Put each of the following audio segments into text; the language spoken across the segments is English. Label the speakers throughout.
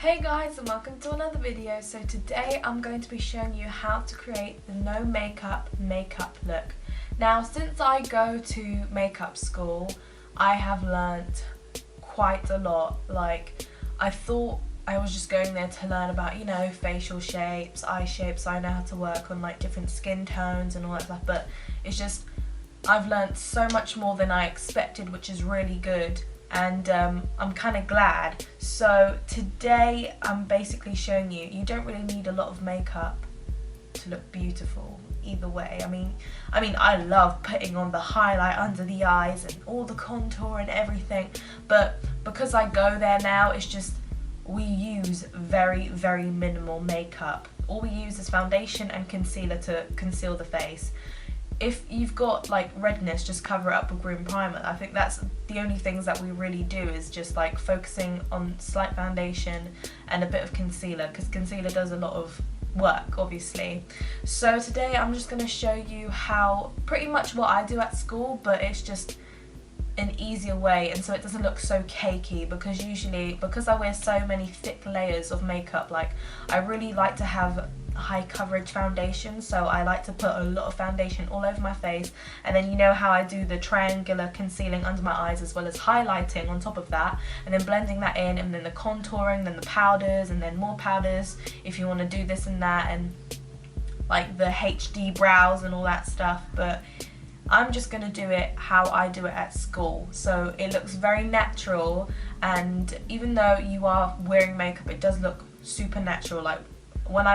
Speaker 1: Hey guys, and welcome to another video. So today I'm going to be showing you how to create the no makeup look. Now, since I go to makeup school, I have learnt quite a lot. Like, I thought I was just going there to learn about, you know, facial shapes, eye shapes. I know how to work on like different skin tones and all that stuff, but it's just, I've learnt so much more than I expected, which is really good. And I'm kind of glad. So today I'm basically showing you, you don't really need a lot of makeup to look beautiful either way. I mean I love putting on the highlight under the eyes and all the contour and everything, but because I go there now, it's just we use very minimal makeup. All we use is foundation and concealer to conceal the face. If you've got like redness, just cover it up with green primer. I think that's the only things that we really do, is just like focusing on slight foundation and a bit of concealer, because concealer does a lot of work, obviously. So today I'm just going to show you how, pretty much what I do at school, but it's just an easier way, and so it doesn't look so cakey, because usually, because I wear so many thick layers of makeup, like I really like to have high coverage foundation, so I like to put a lot of foundation all over my face, and then you know how I do the triangular concealing under my eyes as well as highlighting on top of that, and then blending that in, and then the contouring, then the powders, and then more powders if you want to do this and that, and like the HD brows and all that stuff. But I'm just going to do it how I do it at school, so it looks very natural, and even though you are wearing makeup, it does look super natural. Like when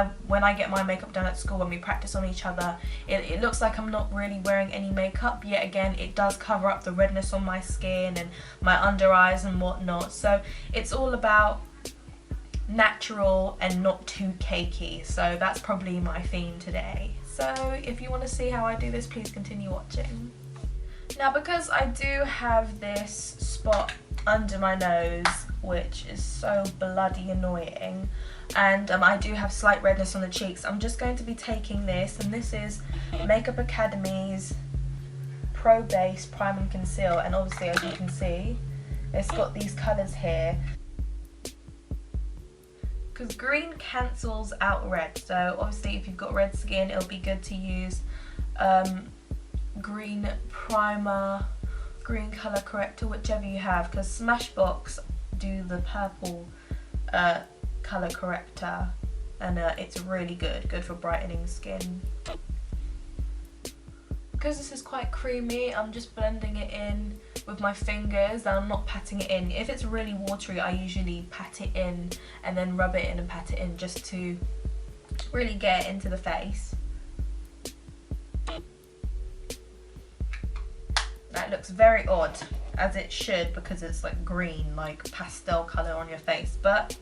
Speaker 1: I get my makeup done at school, when we practice on each other, it looks like I'm not really wearing any makeup. Yet again, it does cover up the redness on my skin and my under eyes and whatnot, so it's all about natural and not too cakey. So that's probably my theme today. So if you want to see how I do this, please continue watching. Now, because I do have this spot under my nose, which is so bloody annoying, and I do have slight redness on the cheeks, I'm just going to be taking this, and this is Makeup Academy's Pro Base Prime and Conceal, and obviously, as you can see, it's got these colours here, because green cancels out red. So obviously if you've got red skin, it'll be good to use green primer, green colour corrector, whichever you have, because Smashbox do the purple colour corrector, and it's really good for brightening skin. Because this is quite creamy, I'm just blending it in with my fingers, and I'm not patting it in. If it's really watery, I usually pat it in and then rub it in and pat it in, just to really get it into the face. That looks very odd, as it should, because it's like green, like pastel colour on your face, but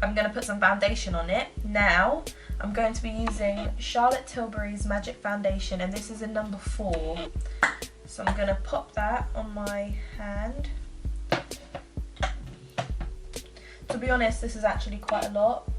Speaker 1: I'm going to put some foundation on it. Now, I'm going to be using Charlotte Tilbury's Magic Foundation, and this is in number 4. So I'm going to pop that on my hand. To be honest, this is actually quite a lot.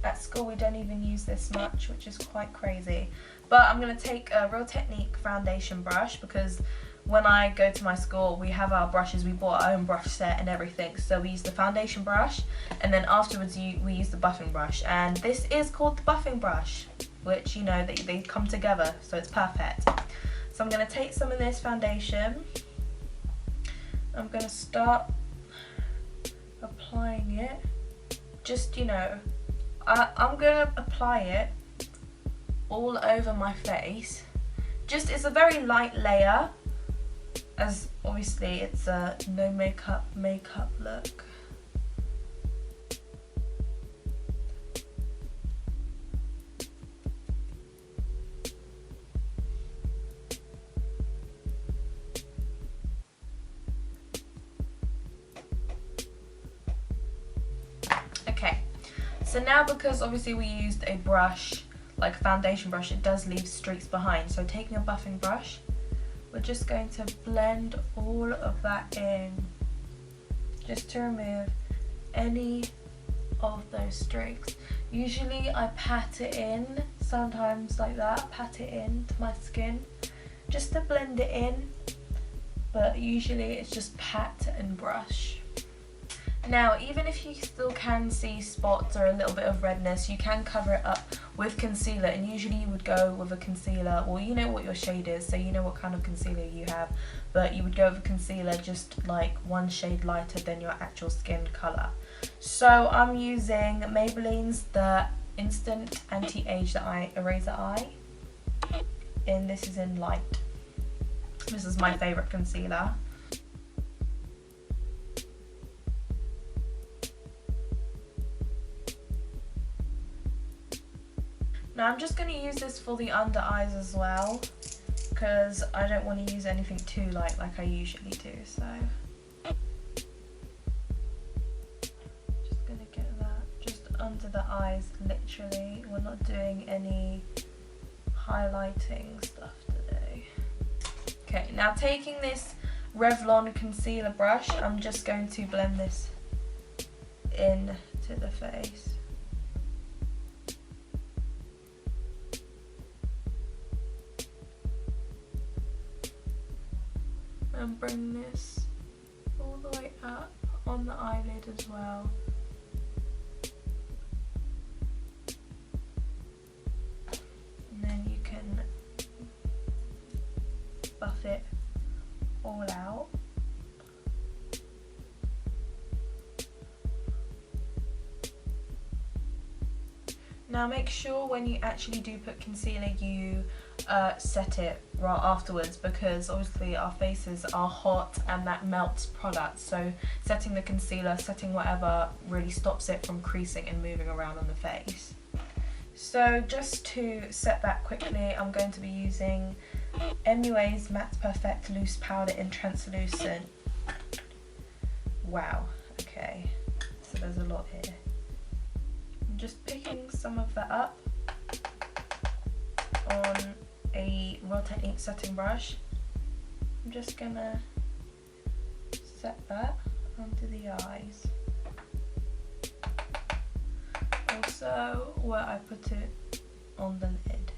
Speaker 1: At school we don't even use this much, which is quite crazy. But I'm going to take a Real Technique foundation brush, because when I go to my school, we have our brushes, we bought our own brush set and everything. So we use the foundation brush, and then afterwards we use the buffing brush. And this is called the buffing brush, which, you know, they come together, so it's perfect. So I'm going to take some of this foundation. I'm going to start applying it. Just, you know, I'm going to apply it all over my face. Just, it's a very light layer, as obviously it's a no makeup look. Okay, so now, because obviously we used a brush, like a foundation brush, it does leave streaks behind. So taking a buffing brush, we're just going to blend all of that in, just to remove any of those streaks. Usually I pat it in, sometimes like that, pat it into my skin, just to blend it in, but usually it's just pat and brush. Now, even if you still can see spots or a little bit of redness, you can cover it up with concealer, and usually you would go with a concealer, well, you know what your shade is, so you know what kind of concealer you have, but you would go with a concealer just like one shade lighter than your actual skin colour. So I'm using Maybelline's the Instant Anti-Age Eraser Eye, and this is in light. This is my favourite concealer. Now I'm just going to use this for the under eyes as well, because I don't want to use anything too light like I usually do, so just going to get that just under the eyes, literally. We're not doing any highlighting stuff today. Okay, now taking this Revlon concealer brush, I'm just going to blend this in to the face. And bring this all the way up on the eyelid as well. And then you can buff it all out. Now make sure when you actually do put concealer you set it right afterwards, because obviously our faces are hot and that melts product, so setting the concealer, setting whatever, really stops it from creasing and moving around on the face. So just to set that quickly, I'm going to be using MUA's Matte Perfect Loose Powder in Translucent. Wow, okay, so there's a lot here. I'm just picking some of that up on a Real Technique setting brush. I'm just gonna set that onto the eyes. Also where I put it on the lid.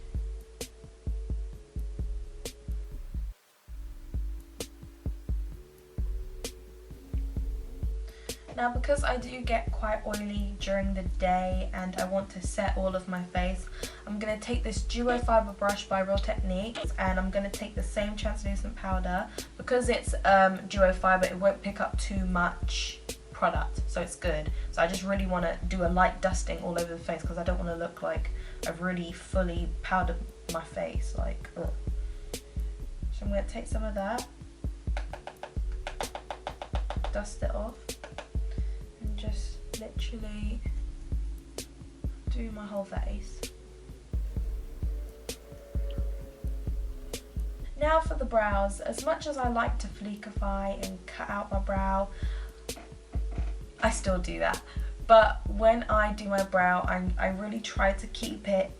Speaker 1: Now because I do get quite oily during the day and I want to set all of my face, I'm going to take this Duo Fiber brush by Real Techniques, and I'm going to take the same translucent powder. Because it's Duo Fiber, it won't pick up too much product, so it's good. So I just really want to do a light dusting all over the face, because I don't want to look like I've really fully powdered my face, like, ugh. So I'm going to take some of that, dust it off, and just literally do my whole face. Now for the brows. As much as I like to fleekify and cut out my brow, I still do that. But when I do my brow, I really try to keep it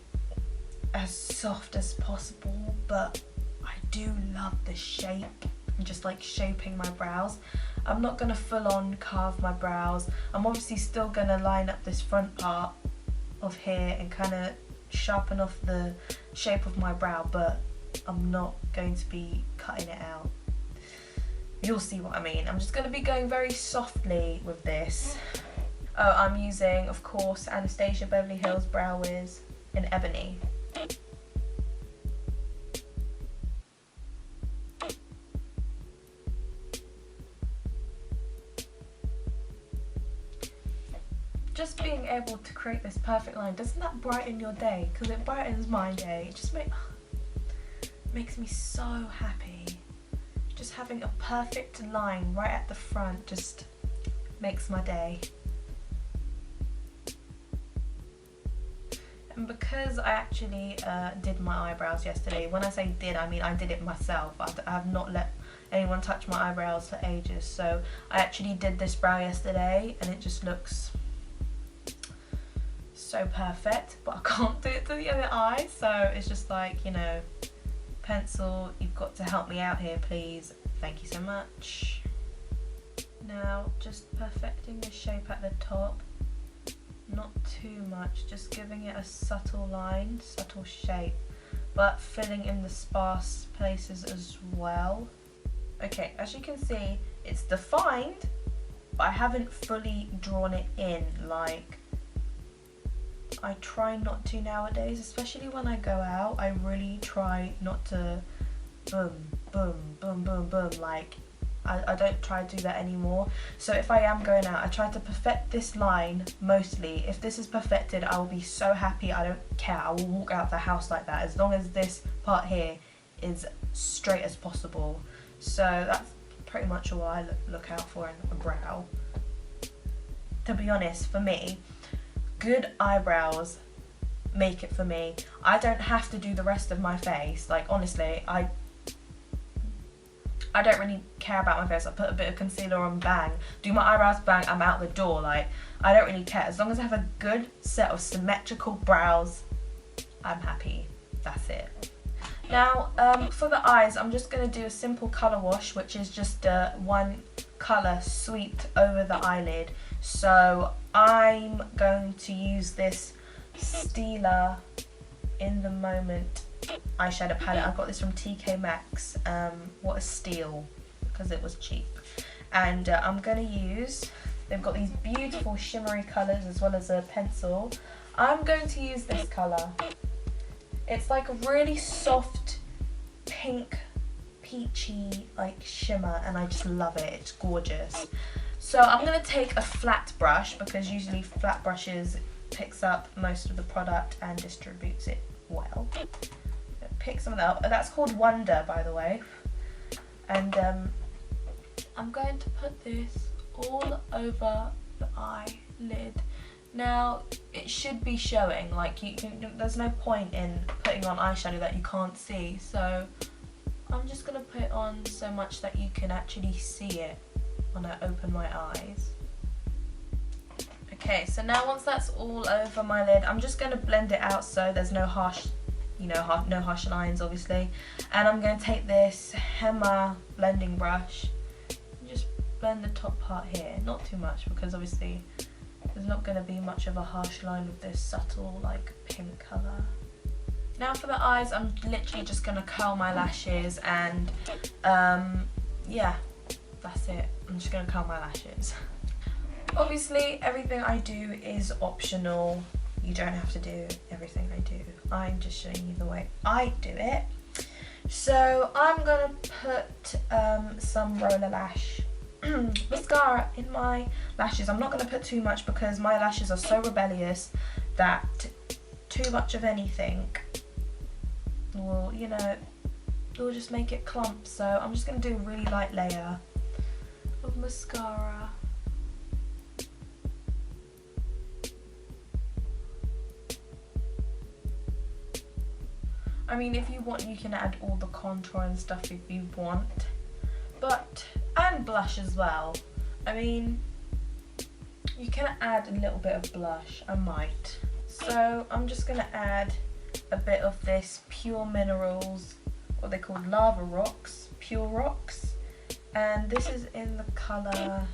Speaker 1: as soft as possible, but I do love the shape and just like shaping my brows. I'm not going to full on carve my brows. I'm obviously still going to line up this front part of here and kind of sharpen off the shape of my brow, but I'm not going to be cutting it out. You'll see what I mean. I'm just going to be going very softly with this. Oh, I'm using, of course, Anastasia Beverly Hills Brow Wiz in Ebony. Just being able to create this perfect line, doesn't that brighten your day? Because it brightens my day. It just makes me so happy. Just having a perfect line right at the front just makes my day. And because I actually did my eyebrows yesterday, when I say did, I mean I did it myself. I have not let anyone touch my eyebrows for ages, so I actually did this brow yesterday and it just looks so perfect, but I can't do it to the other eye, so it's just like, you know, pencil, you've got to help me out here, please. Thank you so much. Now just perfecting the shape at the top, not too much, just giving it a subtle line, subtle shape, but filling in the sparse places as well. Okay, as you can see, it's defined, but I haven't fully drawn it in like I try not to nowadays, especially when I go out. I really try not to boom, boom, boom, boom, boom, like I don't try to do that anymore. So if I am going out, I try to perfect this line mostly. If this is perfected, I will be so happy. I don't care. I will walk out the house like that as long as this part here is straight as possible. So that's pretty much all I look out for in a brow. To be honest, for me, good eyebrows make it for me. I don't have to do the rest of my face. Like honestly, I don't really care about my face. I put a bit of concealer on, bang. Do my eyebrows, bang, I'm out the door. Like, I don't really care. As long as I have a good set of symmetrical brows, I'm happy. That's it. Now, for the eyes, I'm just going to do a simple colour wash, which is just one colour swept over the eyelid. So, I'm going to use this Stila In the Moment eyeshadow palette. I got this from TK Maxx. What a steal, because it was cheap. And I'm going to use, they've got these beautiful shimmery colours as well as a pencil. I'm going to use this colour. It's like a really soft pink peachy like shimmer, and I just love it. It's gorgeous. So I'm going to take a flat brush, because usually flat brushes picks up most of the product and distributes it well. Pick some of that up. That's called Wonder, by the way. And I'm going to put this all over the eyelid. Now it should be showing, like there's no point in putting on eyeshadow that you can't see, so I'm just going to put on so much that you can actually see it when I open my eyes. Okay, so now once that's all over my lid, I'm just going to blend it out so there's no harsh, no harsh lines obviously. And I'm going to take this Hiiii blending brush and just blend the top part here. Not too much, because obviously there's not going to be much of a harsh line with this subtle like pink colour. Now for the eyes, I'm literally just going to curl my lashes and yeah, that's it. I'm just going to curl my lashes. Obviously everything I do is optional. You don't have to do everything I do. I'm just showing you the way I do it. So I'm going to put some roller lash mascara in my lashes. I'm not going to put too much because my lashes are so rebellious that too much of anything will, will just make it clump. So I'm just going to do a really light layer of mascara. I mean, if you want, you can add all the contour and stuff if you want, and blush as well. I mean, you can add a little bit of blush. I might. So I'm just gonna add a bit of this Pure Minerals, what they call Lava Rocks, Pure Rocks, and this is in the colour.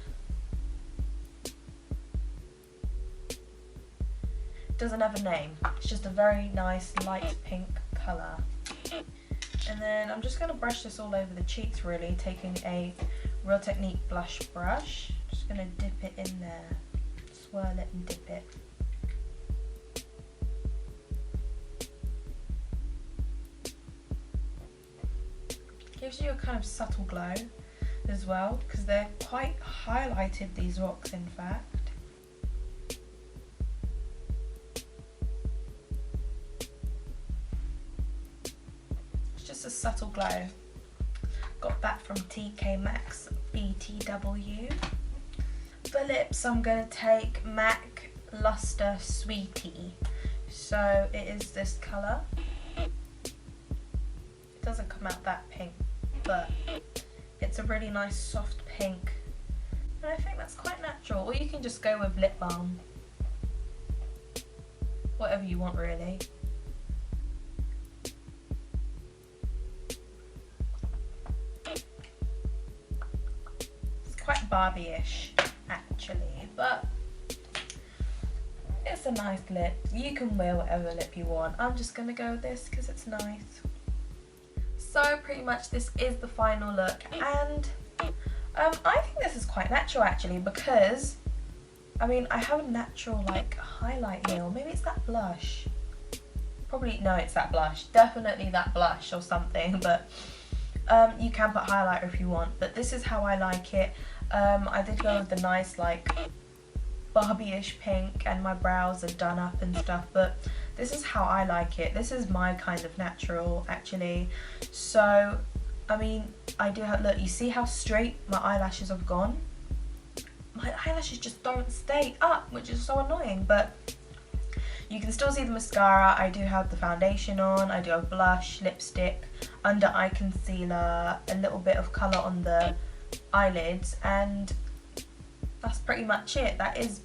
Speaker 1: It doesn't have a name. It's just a very nice light pink colour. And then I'm just going to brush this all over the cheeks, really, taking a Real Technique blush brush. Just going to dip it in there, swirl it and dip it. Gives you a kind of subtle glow as well, because they're quite highlighted, these rocks in fact. A subtle glow. Got that from TK Maxx BTW. For lips, I'm going to take MAC Luster Sweetie. So it is this colour. It doesn't come out that pink, but it's a really nice soft pink. And I think that's quite natural. Or you can just go with lip balm. Whatever you want, really. Quite Barbie-ish actually, but it's a nice lip. You can wear whatever lip you want. I'm just gonna go with this because it's nice. So pretty much this is the final look, and I think this is quite natural actually, because I mean I have a natural like highlight here, or maybe it's that blush. Probably, no, it's that blush. Definitely that blush or something, but you can put highlighter if you want, but this is how I like it. I did go with the nice like Barbie-ish pink, and my brows are done up and stuff, but this is how I like it. This is my kind of natural actually. So I mean, I do have, look, you see how straight my eyelashes have gone? My eyelashes just don't stay up, which is so annoying, but you can still see the mascara. I do have the foundation on, I do have blush, lipstick, under eye concealer, a little bit of colour on the eyelids, and that's pretty much it. That is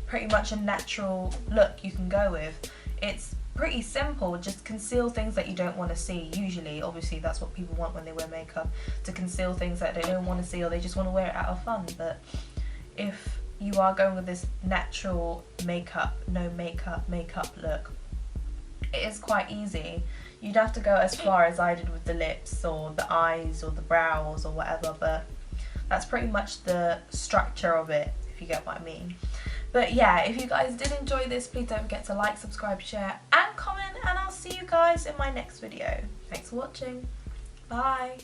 Speaker 1: pretty much a natural look you can go with. It's pretty simple, just conceal things that you don't want to see. Usually, obviously, that's what people want when they wear makeup, to conceal things that they don't want to see, or they just want to wear it out of fun. But if you are going with this natural makeup, no makeup look, it is quite easy. You'd have to go as far as I did with the lips or the eyes or the brows or whatever, but that's pretty much the structure of it, if you get what I mean. But yeah, if you guys did enjoy this, please don't forget to like, subscribe, share and comment, and I'll see you guys in my next video. Thanks for watching. Bye.